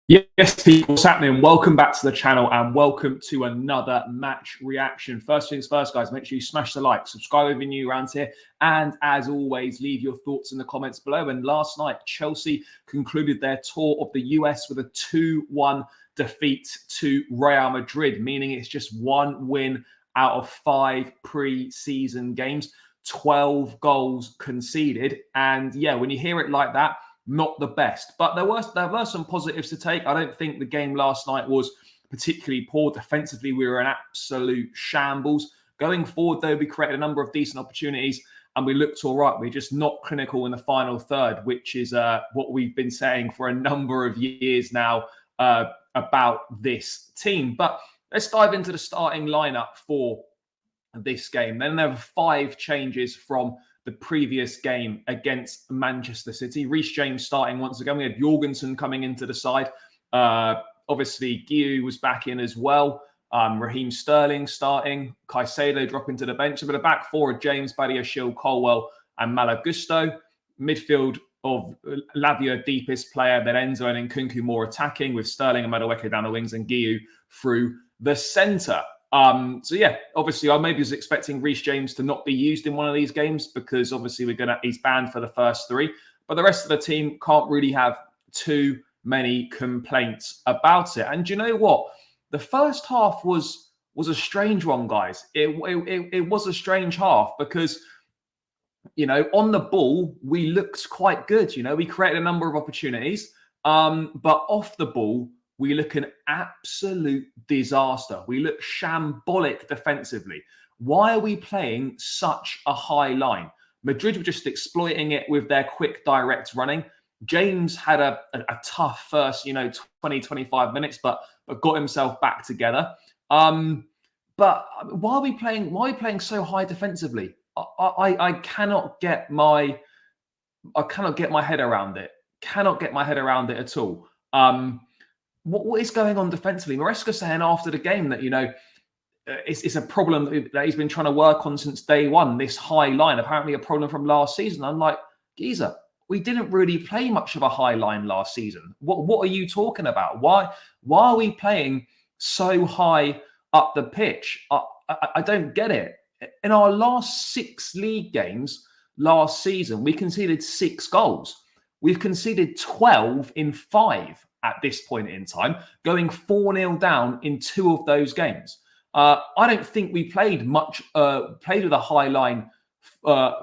Yes, people, what's happening? Welcome back to the channel and welcome to another match reaction. First things first, guys, make sure you smash the like, subscribe if you're new around here, and as always, leave your thoughts in the comments below. And last night, Chelsea concluded their tour of the US with a 2-1 defeat to Real Madrid, meaning it's just one win out of 5 pre-season games, 12 goals conceded. And yeah, when you hear it like that, not the best, but there were some positives to take. I don't think the game last night was particularly poor. Defensively, we were an absolute shambles. Going forward, though, we created a number of decent opportunities and we looked all right. We're just not clinical in the final third, which is what we've been saying for a number of years now about this team. But let's dive into the starting lineup for this game. Then there were 5 changes from the previous game against Manchester City. Reece James starting once again. We had Jorgensen coming into the side. Obviously, Guiu was back in as well. Raheem Sterling starting. Caicedo dropping to the bench. But a back four of James, Badiashile, Colwell and Malo Gusto. Midfield of Lavia deepest player, then Enzo and Nkunku more attacking, with Sterling and Madueke down the wings and Guiu through the centre. So yeah, obviously I maybe was expecting Reece James to not be used in one of these games because obviously he's banned for the first 3, but the rest of the team can't really have too many complaints about it. And do you know what? The first half was a strange one, guys. It was a strange half because, you know, on the ball we looked quite good. You know, we created a number of opportunities, but off the ball we look an absolute disaster. We look shambolic defensively. Why are we playing such a high line? Madrid were just exploiting it with their quick, direct running. James had a tough first, 20, 25 minutes, but got himself back together. But why are we playing so high defensively? I cannot get my head around it. Cannot get my head around it at all. What is going on defensively? Maresca saying after the game that, it's a problem that he's been trying to work on since day one, this high line, apparently a problem from last season. I'm like, geezer, we didn't really play much of a high line last season. What are you talking about? Why are we playing so high up the pitch? I don't get it. In our last 6 league games last season, we conceded 6 goals. We've conceded 12 in 5 at this point in time, going 4-0 down in 2 of those games. I don't think we played with a high line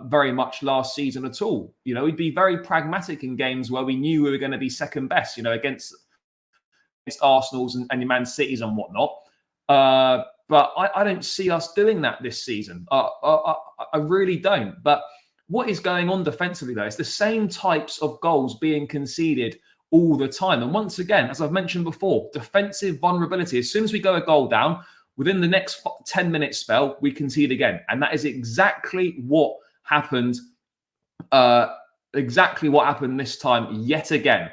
very much last season at all. We'd be very pragmatic in games where we knew we were going to be second best, against Arsenal's and Man City's and whatnot. But I don't see us doing that this season. I really don't. But what is going on defensively, though? It's the same types of goals being conceded all the time. And once again, as I've mentioned before, defensive vulnerability. As soon as we go a goal down, within the next 10-minute spell, we concede again. And that is exactly what happened. Exactly what happened this time yet again.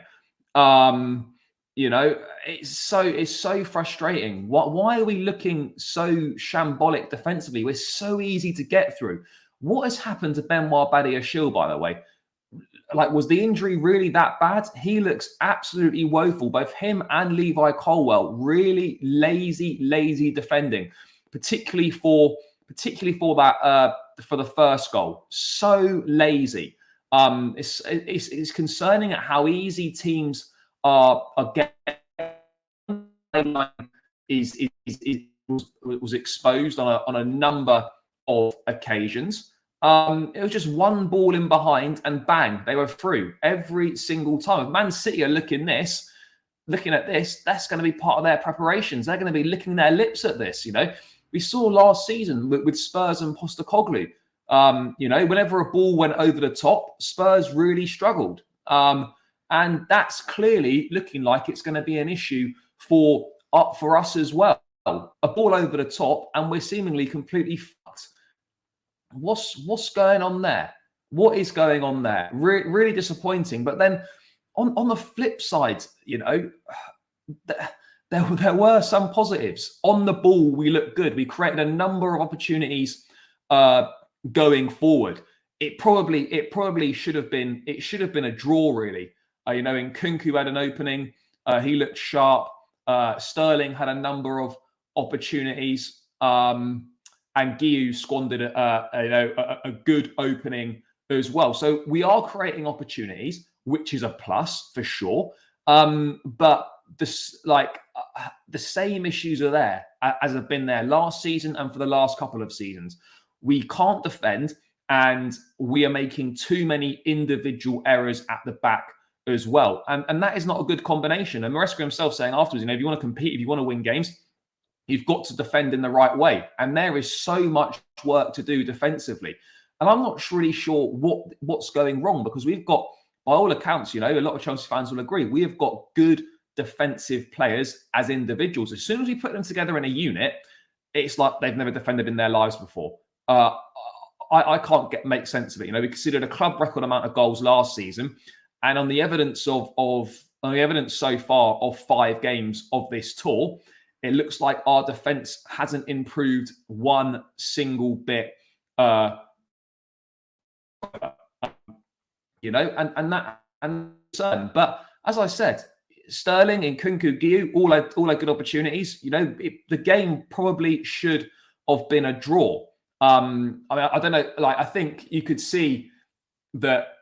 It's so frustrating. Why are we looking so shambolic defensively? We're so easy to get through. What has happened to Benoit Badiashile, by the way? Was the injury really that bad? He looks absolutely woeful. Both him and Levi Colwell, really lazy defending, particularly for that for the first goal. So lazy. It's concerning at how easy teams are getting. Was exposed on a number of occasions. It was just one ball in behind and bang, they were through every single time. If Man City are looking at this, that's going to be part of their preparations. They're going to be licking their lips at this. We saw last season with Spurs and Postecoglou. Whenever a ball went over the top, Spurs really struggled. And that's clearly looking like it's going to be an issue for us as well. A ball over the top, and we're seemingly completely fucked. What's going on there? What is going on there? Really disappointing. But then on the flip side, there were some positives. On the ball, we looked good. We created a number of opportunities going forward. It probably should have been a draw, really. Nkunku had an opening. He looked sharp. Sterling had a number of opportunities, and Guiu squandered a good opening as well. So we are creating opportunities, which is a plus for sure. But the same issues are there as have been there last season and for the last couple of seasons. We can't defend, and we are making too many individual errors at the back as well. And that is not a good combination. And Maresca himself saying afterwards, if you want to compete, if you want to win games, you've got to defend in the right way. And there is so much work to do defensively. And I'm not really sure what's going wrong, because we've got, by all accounts, a lot of Chelsea fans will agree, we have got good defensive players as individuals. As soon as we put them together in a unit, it's like they've never defended in their lives before. I can't make sense of it. We considered a club record amount of goals last season, and on the evidence so far of 5 games of this tour, it looks like our defense hasn't improved one single bit. But as I said, Sterling and Nkunku, Guiu, all had good opportunities. The game probably should have been a draw. I don't know. I think you could see that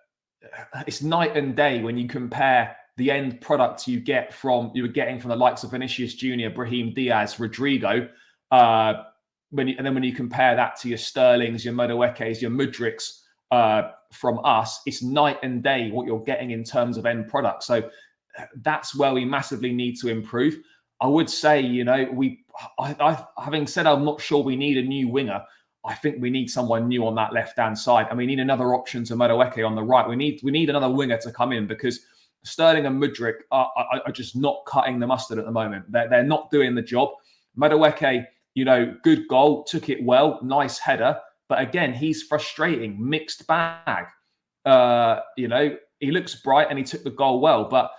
it's night and day when you compare the end product you were getting from the likes of Vinicius Junior, Brahim Diaz, Rodrigo, when you compare that to your Sterlings, your Maduekes, your Mudriks from us, it's night and day what you're getting in terms of end product. So that's where we massively need to improve. I would say, having said I'm not sure we need a new winger, I think we need someone new on that left-hand side, and we need another option to Madueke on the right. We need another winger to come in, because Sterling and Mudryk are just not cutting the mustard at the moment. They're not doing the job. Madueke, good goal, took it well, nice header, but again, he's frustrating, mixed bag. He looks bright and he took the goal well, but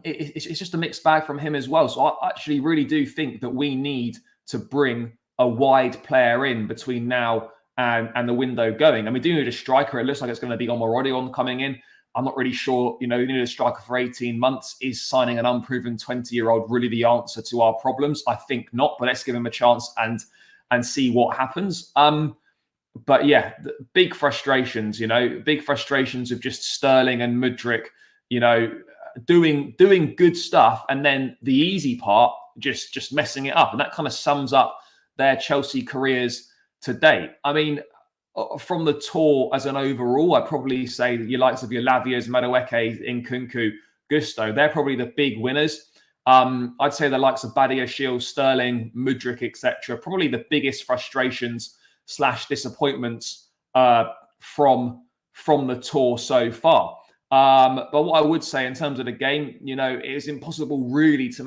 it's just a mixed bag from him as well. So I actually really do think that we need to bring a wide player in between now and the window going. And we do need a striker. It looks like it's going to be Omorodion coming in. I'm not really sure, we need a striker for 18 months. Is signing an unproven 20-year-old really the answer to our problems? I think not, but let's give him a chance and see what happens. But yeah, big frustrations, big frustrations of just Sterling and Mudryk, doing good stuff, and then the easy part, just messing it up. And that kind of sums up their Chelsea careers to date. I mean, from the tour as an overall, I'd probably say that your likes of your Lavias, Madueke, Nkunku, Gusto, they're probably the big winners. I'd say the likes of Badiashile, Sterling, Mudryk, etc., probably the biggest frustrations / disappointments from the tour so far. But what I would say in terms of the game, it is impossible really to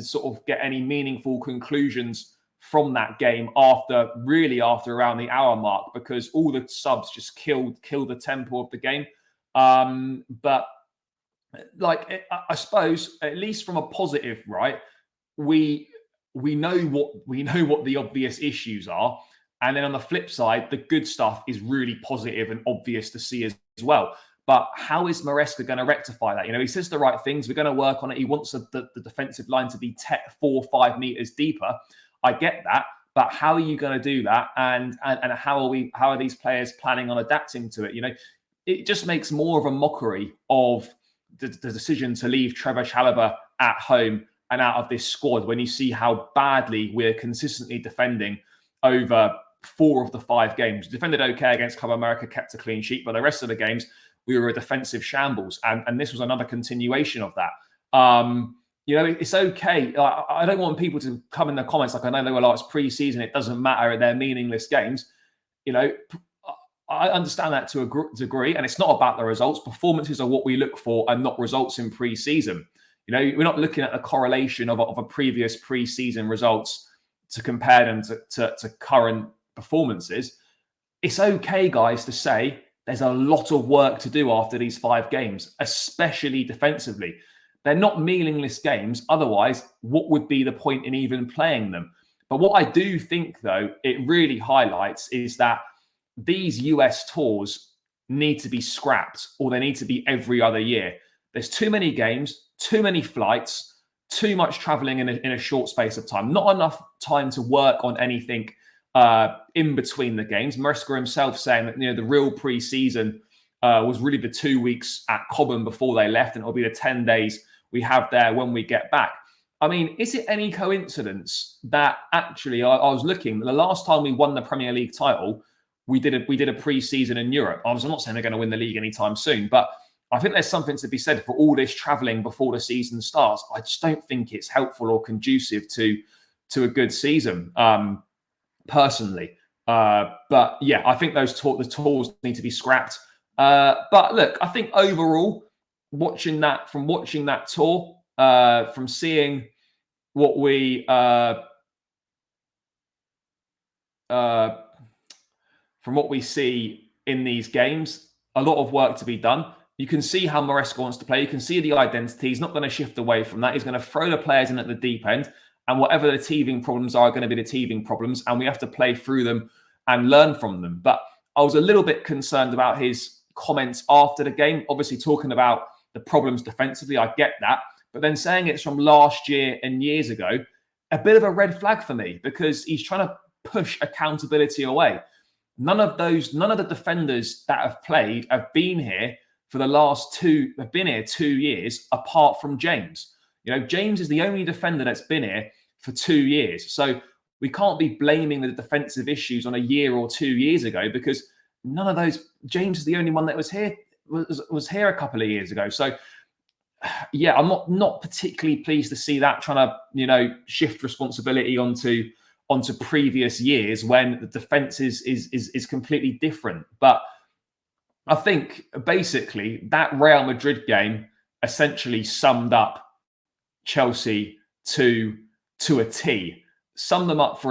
sort of get any meaningful conclusions from that game after around the hour mark, because all the subs just killed the tempo of the game. But I suppose, at least from a positive, right? We know what the obvious issues are, and then on the flip side, the good stuff is really positive and obvious to see as well. But how is Maresca going to rectify that? He says the right things. We're going to work on it. He wants the defensive line to be 4 or 5 meters deeper. I get that, but how are you going to do that? And how are these players planning on adapting to it? It just makes more of a mockery of the decision to leave Trevor Chalobah at home and out of this squad when you see how badly we're consistently defending over 4 of the 5 games. Defended okay against Club America, kept a clean sheet, but the rest of the games we were a defensive shambles, and this was another continuation of that. It's okay. I don't want people to come in the comments like, I know they were like, it's pre-season, it doesn't matter, they're meaningless games. I understand that to a degree, and it's not about the results. Performances are what we look for, and not results in pre-season. We're not looking at a correlation of a previous pre-season results to compare them to current performances. It's okay, guys, to say there's a lot of work to do after these 5 games, especially defensively. They're not meaningless games. Otherwise, what would be the point in even playing them? But what I do think, though, it really highlights is that these US tours need to be scrapped, or they need to be every other year. There's too many games, too many flights, too much traveling in a short space of time. Not enough time to work on anything in between the games. Maresca himself saying that the real pre-season was really the 2 weeks at Cobham before they left, and it'll be the 10 days we have there when we get back. I mean, is it any coincidence that actually I was looking, the last time we won the Premier League title, we did a pre-season in Europe. I'm not saying they're going to win the league anytime soon, but I think there's something to be said for all this travelling before the season starts. I just don't think it's helpful or conducive to a good season, personally. But yeah, I think the tours need to be scrapped. But look, I think overall, watching that tour, from seeing what we see in these games, a lot of work to be done. You can see how Maresca wants to play. You can see the identity. He's not going to shift away from that. He's going to throw the players in at the deep end, and whatever the teething problems are going to be the teething problems, and we have to play through them and learn from them. But I was a little bit concerned about his comments after the game, obviously talking about the problems defensively. I get that. But then saying it's from last year and years ago, a bit of a red flag for me, because he's trying to push accountability away. None of the defenders that have played have been here for the last 2 years, apart from James. James is the only defender that's been here for 2 years. So we can't be blaming the defensive issues on a year or 2 years ago, because none of those, James is the only one that was here a couple of years ago. So yeah, I'm not particularly pleased to see that trying to, shift responsibility onto previous years when the defense is completely different. But I think basically that Real Madrid game essentially summed up Chelsea to a T. Summed them up to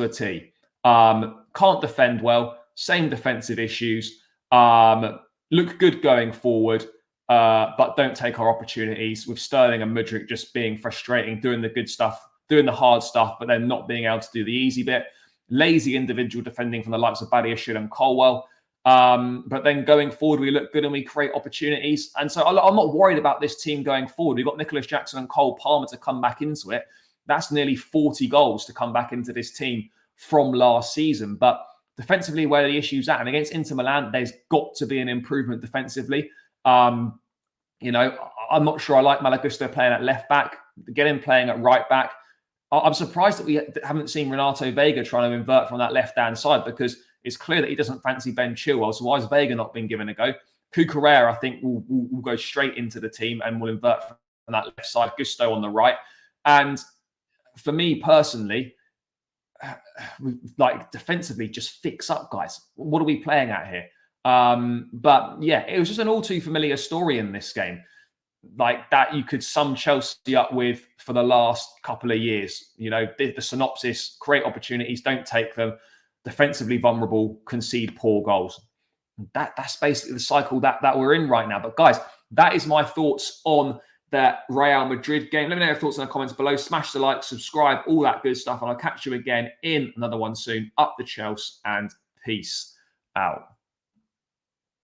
a T. Can't defend well. Same defensive issues. Look good going forward, but don't take our opportunities. With Sterling and Mudryk just being frustrating, doing the good stuff, doing the hard stuff, but then not being able to do the easy bit. Lazy individual defending from the likes of Badiashile and Colwell. But then going forward, we look good and we create opportunities. And so I'm not worried about this team going forward. We've got Nicholas Jackson and Cole Palmer to come back into it. That's nearly 40 goals to come back into this team from last season. But defensively, where the issue's at, and against Inter Milan, there's got to be an improvement defensively. I'm not sure I like Malagusto playing at left back, get him playing at right back. I'm surprised that we haven't seen Renato Vega trying to invert from that left-hand side, because it's clear that he doesn't fancy Ben Chilwell. So why has Vega not been given a go? Cucurella, I think, will go straight into the team and will invert from that left side. Gusto on the right. And for me personally, defensively, just fix up, guys. What are we playing at here? But yeah, it was just an all too familiar story in this game. Like that you could sum Chelsea up with for the last couple of years. The synopsis: create opportunities, don't take them, defensively vulnerable, concede poor goals. That's basically the cycle that we're in right now. But guys, that is my thoughts on that Real Madrid game. Let me know your thoughts in the comments below. Smash the like, subscribe, all that good stuff. And I'll catch you again in another one soon. Up the Chelsea, and peace out.